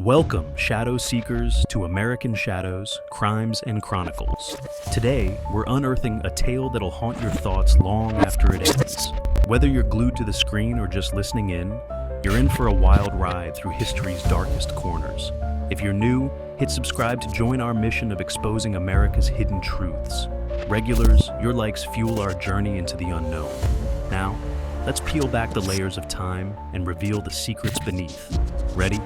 Welcome, Shadow Seekers, to American Shadows, Crimes and Chronicles. Today, we're unearthing a tale that'll haunt your thoughts long after it ends. Whether you're glued to the screen or just listening in, you're in for a wild ride through history's darkest corners. If you're new, hit subscribe to join our mission of exposing America's hidden truths. Regulars, your likes fuel our journey into the unknown. Now, let's peel back the layers of time and reveal the secrets beneath. Ready?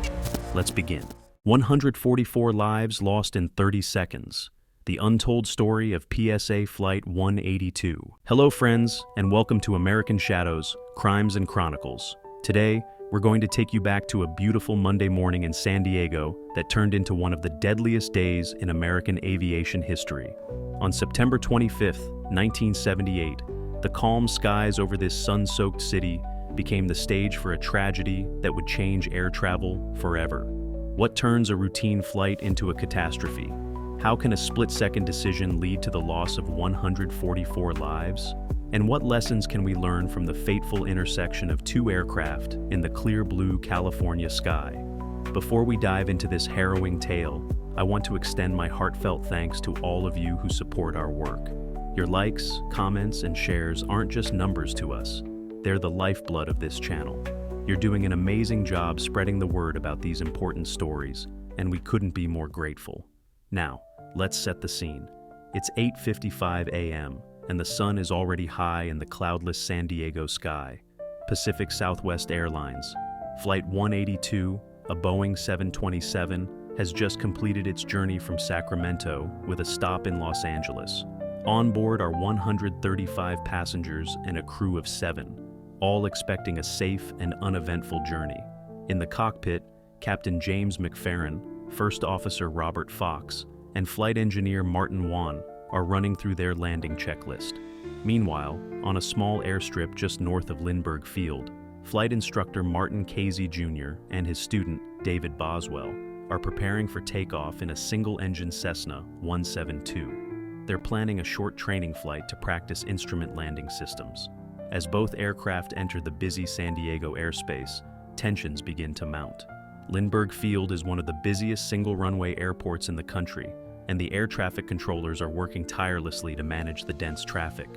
Let's begin. 144 lives lost in 30 seconds. The untold story of PSA Flight 182. Hello friends, and welcome to American Shadows, Crimes and Chronicles. Today, we're going to take you back to a beautiful Monday morning in San Diego that turned into one of the deadliest days in American aviation history. On September 25th, 1978, the calm skies over this sun-soaked city became the stage for a tragedy that would change air travel forever. What turns a routine flight into a catastrophe? How can a split-second decision lead to the loss of 144 lives? And what lessons can we learn from the fateful intersection of two aircraft in the clear blue California sky? Before we dive into this harrowing tale, I want to extend my heartfelt thanks to all of you who support our work. Your likes, comments, and shares aren't just numbers to us. They're the lifeblood of this channel. You're doing an amazing job spreading the word about these important stories, and we couldn't be more grateful. Now, let's set the scene. It's 8:55 a.m., and the sun is already high in the cloudless San Diego sky. Pacific Southwest Airlines, Flight 182, a Boeing 727, has just completed its journey from Sacramento with a stop in Los Angeles. On board are 135 passengers and a crew of 7. All expecting a safe and uneventful journey. In the cockpit, Captain James McFerrin, First Officer Robert Fox, and Flight Engineer Martin Wan are running through their landing checklist. Meanwhile, on a small airstrip just north of Lindbergh Field, Flight Instructor Martin Casey Jr. and his student, David Boswell, are preparing for takeoff in a single-engine Cessna 172. They're planning a short training flight to practice instrument landing systems. As both aircraft enter the busy San Diego airspace, tensions begin to mount. Lindbergh Field is one of the busiest single-runway airports in the country, and the air traffic controllers are working tirelessly to manage the dense traffic.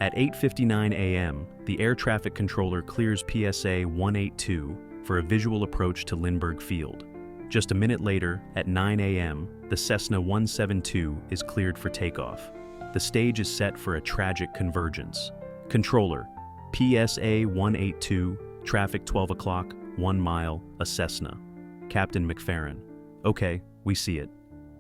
At 8:59 a.m., the air traffic controller clears PSA 182 for a visual approach to Lindbergh Field. Just a minute later, at 9 a.m., the Cessna 172 is cleared for takeoff. The stage is set for a tragic convergence. Controller, PSA 182, traffic 12 o'clock, 1 mile, a Cessna. Captain McFerrin, okay, we see it.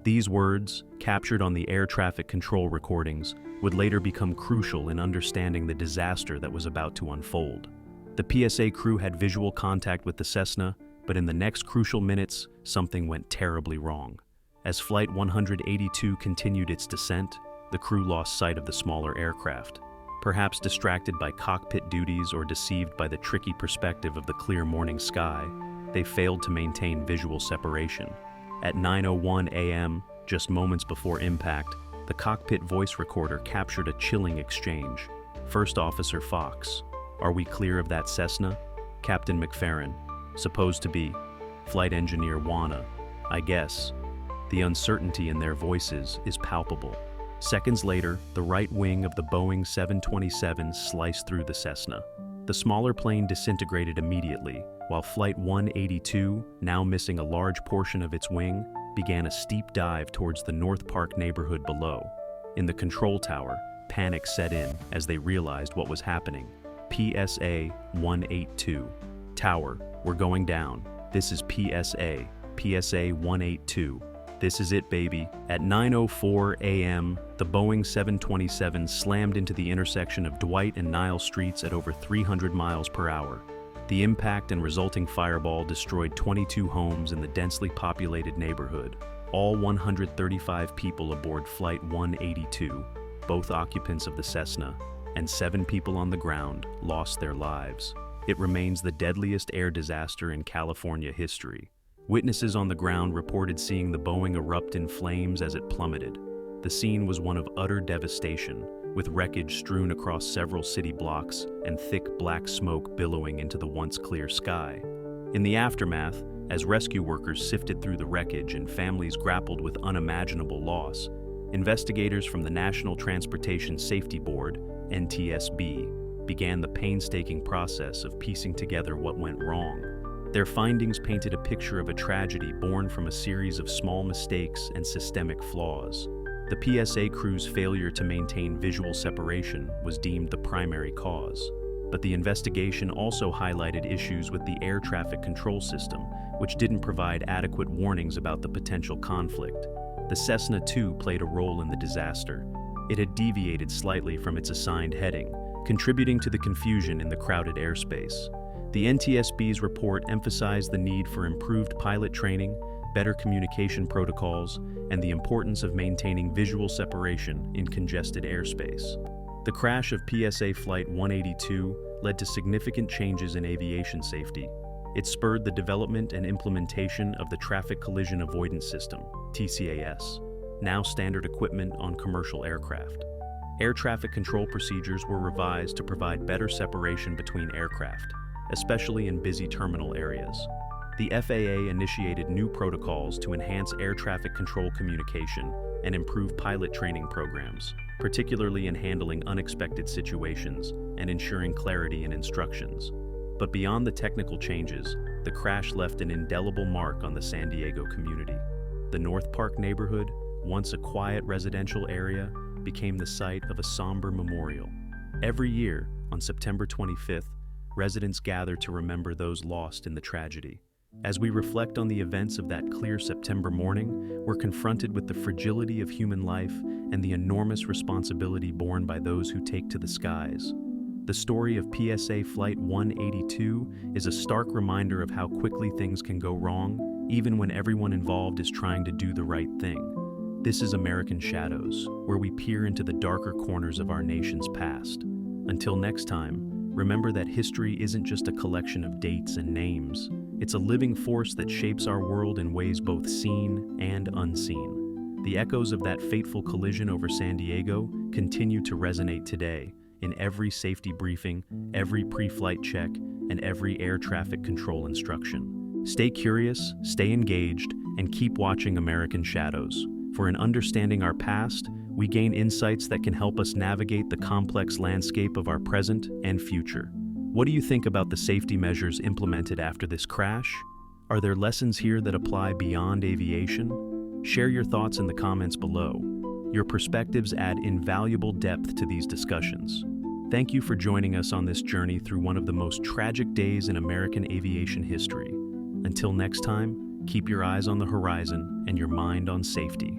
These words, captured on the air traffic control recordings, would later become crucial in understanding the disaster that was about to unfold. The PSA crew had visual contact with the Cessna, but in the next crucial minutes, something went terribly wrong. As Flight 182 continued its descent, the crew lost sight of the smaller aircraft. Perhaps distracted by cockpit duties or deceived by the tricky perspective of the clear morning sky, they failed to maintain visual separation. At 9:01 a.m., just moments before impact, the cockpit voice recorder captured a chilling exchange. First Officer Fox, "Are we clear of that Cessna?" Captain McFerrin, "Supposed to be." Flight Engineer Wana, "I guess." The uncertainty in their voices is palpable. Seconds later, the right wing of the Boeing 727 sliced through the Cessna. The smaller plane disintegrated immediately, while Flight 182, now missing a large portion of its wing, began a steep dive towards the North Park neighborhood below. In the control tower, panic set in as they realized what was happening. PSA 182. "Tower, we're going down. This is PSA 182. This is it, baby." At 9:04 a.m., the Boeing 727 slammed into the intersection of Dwight and Nile Streets at over 300 miles per hour. The impact and resulting fireball destroyed 22 homes in the densely populated neighborhood. All 135 people aboard Flight 182, both occupants of the Cessna, and 7 people on the ground lost their lives. It remains the deadliest air disaster in California history. Witnesses on the ground reported seeing the Boeing erupt in flames as it plummeted. The scene was one of utter devastation, with wreckage strewn across several city blocks and thick black smoke billowing into the once clear sky. In the aftermath, As rescue workers sifted through the wreckage and families grappled with unimaginable loss, investigators from the National Transportation Safety Board, NTSB, began the painstaking process of piecing together what went wrong. Their findings painted a picture of a tragedy born from a series of small mistakes and systemic flaws. The PSA crew's failure to maintain visual separation was deemed the primary cause, but the investigation also highlighted issues with the air traffic control system, which didn't provide adequate warnings about the potential conflict. The Cessna, too, played a role in the disaster. It had deviated slightly from its assigned heading, contributing to the confusion in the crowded airspace. The NTSB's report emphasized the need for improved pilot training, better communication protocols, and the importance of maintaining visual separation in congested airspace. The crash of PSA Flight 182 led to significant changes in aviation safety. It spurred the development and implementation of the Traffic Collision Avoidance System, TCAS, now standard equipment on commercial aircraft. Air traffic control procedures were revised to provide better separation between aircraft, especially in busy terminal areas. The FAA initiated new protocols to enhance air traffic control communication and improve pilot training programs, particularly in handling unexpected situations and ensuring clarity in instructions. But beyond the technical changes, the crash left an indelible mark on the San Diego community. The North Park neighborhood, once a quiet residential area, became the site of a somber memorial. Every year, on September 25th, residents gather to remember those lost in the tragedy. As we reflect on the events of that clear September morning, we're confronted with the fragility of human life and the enormous responsibility borne by those who take to the skies. The story of PSA Flight 182 is a stark reminder of how quickly things can go wrong, even when everyone involved is trying to do the right thing. This is American Shadows, where we peer into the darker corners of our nation's past. Until next time, remember that history isn't just a collection of dates and names. It's a living force that shapes our world in ways both seen and unseen. The echoes of that fateful collision over San Diego continue to resonate today, in every safety briefing, every pre-flight check, and every air traffic control instruction. Stay curious, stay engaged, and keep watching American Shadows. For in understanding our past, we gain insights that can help us navigate the complex landscape of our present and future. What do you think about the safety measures implemented after this crash? Are there lessons here that apply beyond aviation? Share your thoughts in the comments below. Your perspectives add invaluable depth to these discussions. Thank you for joining us on this journey through one of the most tragic days in American aviation history. Until next time, keep your eyes on the horizon and your mind on safety.